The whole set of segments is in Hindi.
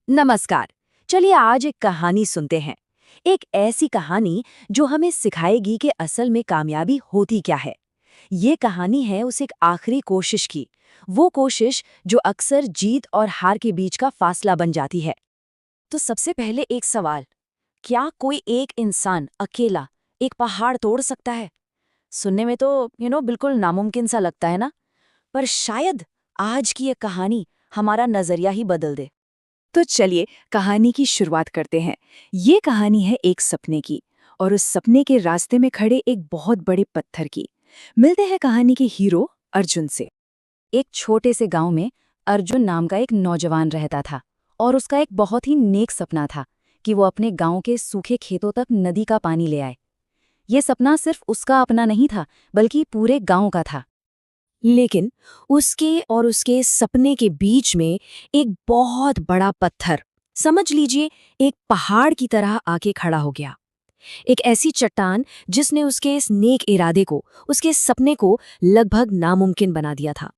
नमस्कार। चलिए आज एक कहानी सुनते हैं। एक ऐसी कहानी जो हमें सिखाएगी कि असल में कामयाबी होती क्या है। ये कहानी है उस एक आखिरी कोशिश की, वो कोशिश जो अक्सर जीत और हार के बीच का फासला बन जाती है। तो सबसे पहले एक सवाल, क्या कोई एक इंसान अकेला एक पहाड़ तोड़ सकता है? सुनने में तो बिल्कुल नामुमकिन सा लगता है ना। पर शायद आज की ये कहानी हमारा नजरिया ही बदल दे। तो चलिए कहानी की शुरुआत करते हैं। ये कहानी है एक सपने की, और उस सपने के रास्ते में खड़े एक बहुत बड़े पत्थर की। मिलते हैं कहानी के हीरो अर्जुन से। एक छोटे से गांव में अर्जुन नाम का एक नौजवान रहता था, और उसका एक बहुत ही नेक सपना था कि वो अपने गांव के सूखे खेतों तक नदी का पानी ले आए। ये सपना सिर्फ उसका अपना नहीं था, बल्कि पूरे गांव का था। लेकिन उसके और उसके सपने के बीच में एक बहुत बड़ा पत्थर, समझ लीजिए एक पहाड़ की तरह आके खड़ा हो गया। एक ऐसी चट्टान जिसने उसके इस नेक इरादे को, उसके सपने को लगभग नामुमकिन बना दिया था।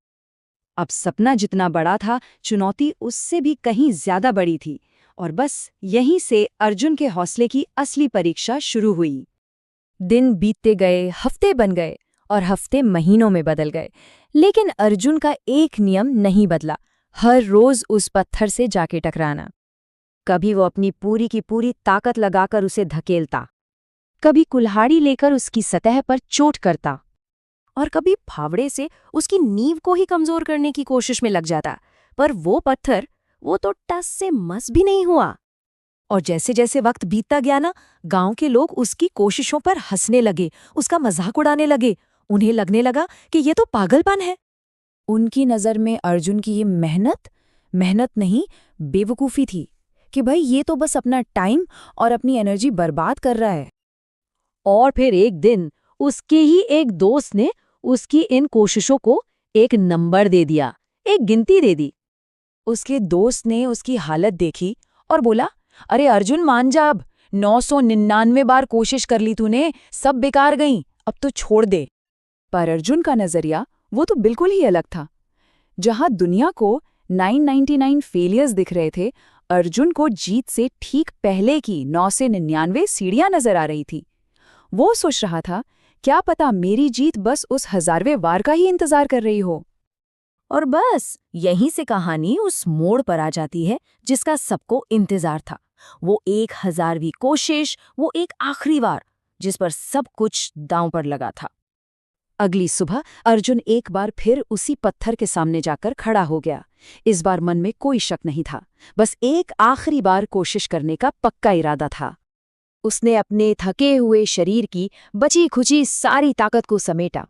अब सपना जितना बड़ा था, चुनौती उससे भी कहीं ज्यादा बड़ी थी। और बस यहीं से अर्जुन के हौसले की असली परीक्षा शुरू हुई। दिन बीतते गए, हफ्ते बन गए, और हफ्ते महीनों में बदल गए। लेकिन अर्जुन का एक नियम नहीं बदला, हर रोज उस पत्थर से जाके टकराना। कभी वो अपनी पूरी की पूरी ताकत लगाकर उसे धकेलता, कभी कुल्हाड़ी लेकर उसकी सतह पर चोट करता, और कभी फावड़े से उसकी नींव को ही कमजोर करने की कोशिश में लग जाता। पर वो पत्थर, वो तो टस से मस भी नहीं हुआ। और जैसे जैसे वक्त बीतता गया ना, गांव के लोग उसकी कोशिशों पर हंसने लगे, उसका मजाक उड़ाने लगे। उन्हें लगने लगा कि ये तो पागलपन है। उनकी नज़र में अर्जुन की ये मेहनत मेहनत नहीं, बेवकूफ़ी थी कि भाई ये तो बस अपना टाइम और अपनी एनर्जी बर्बाद कर रहा है। और फिर एक दिन उसके ही एक दोस्त ने उसकी इन कोशिशों को एक नंबर दे दिया, एक गिनती दे दी। उसके दोस्त ने उसकी हालत देखी और बोला, अरे अर्जुन मान जा, अब 999 बार कोशिश कर ली तूने, सब बेकार गईं, अब तो छोड़ दे। पर अर्जुन का नजरिया वो तो बिल्कुल ही अलग था। जहां दुनिया को 999 फेलियर्स दिख रहे थे, अर्जुन को जीत से ठीक पहले की 9 से 99 सीढ़ियां नजर आ रही थी। वो सोच रहा था, क्या पता मेरी जीत बस उस 1000वें वार का ही इंतजार कर रही हो। और बस यहीं से कहानी उस मोड़ पर आ जाती है जिसका सबको इंतजार था। वो 1000वीं कोशिश, वो एक आखिरी वार जिस पर सब कुछ दांव पर लगा था। अगली सुबह अर्जुन एक बार फिर उसी पत्थर के सामने जाकर खड़ा हो गया। इस बार मन में कोई शक नहीं था, बस एक आखिरी बार कोशिश करने का पक्का इरादा था। उसने अपने थके हुए शरीर की बची खुची सारी ताकत को समेटा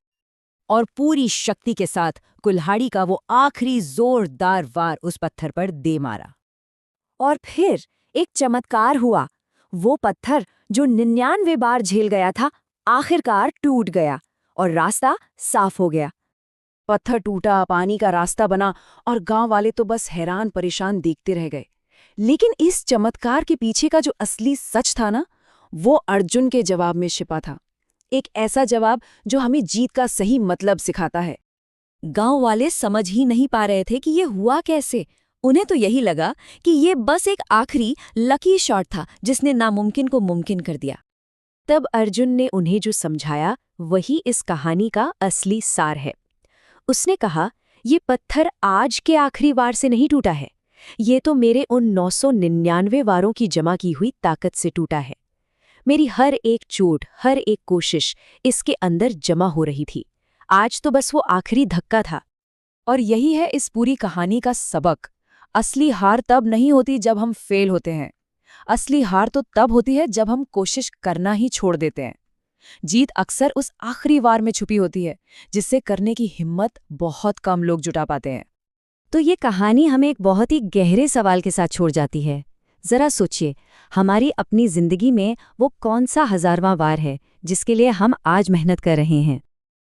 और पूरी शक्ति के साथ कुल्हाड़ी का वो आखिरी जोरदार वार उस पत्थर पर दे मारा। और फिर एक चमत्कार हुआ। वो पत्थर जो 99 बार झेल गया था, आखिरकार टूट गया और रास्ता साफ हो गया। पत्थर टूटा, पानी का रास्ता बना, और गांव वाले तो बस हैरान परेशान देखते रह गए। लेकिन इस चमत्कार के पीछे का जो असली सच था ना, वो अर्जुन के जवाब में छिपा था। एक ऐसा जवाब जो हमें जीत का सही मतलब सिखाता है। गांव वाले समझ ही नहीं पा रहे थे कि ये हुआ कैसे। उन्हें तो यही लगा कि ये बस एक आखिरी लकी शॉट था जिसने नामुमकिन को मुमकिन कर दिया। तब अर्जुन ने उन्हें जो समझाया, वही इस कहानी का असली सार है। उसने कहा, ये पत्थर आज के आखिरी वार से नहीं टूटा है, ये तो मेरे उन 999 वारों की जमा की हुई ताकत से टूटा है। मेरी हर एक चोट, हर एक कोशिश इसके अंदर जमा हो रही थी। आज तो बस वो आखिरी धक्का था। और यही है इस पूरी कहानी का सबक। असली हार तब नहीं होती जब हम फेल होते हैं। असली हार तो तब होती है जब हम कोशिश करना ही छोड़ देते हैं। जीत अक्सर उस आखिरी वार में छुपी होती है, जिससे करने की हिम्मत बहुत कम लोग जुटा पाते हैं। तो ये कहानी हमें एक बहुत ही गहरे सवाल के साथ छोड़ जाती है। जरा सोचिए, हमारी अपनी जिंदगी में वो कौन सा 1000वां वार है जिसके लिए हम आज मेहनत कर रहे हैं?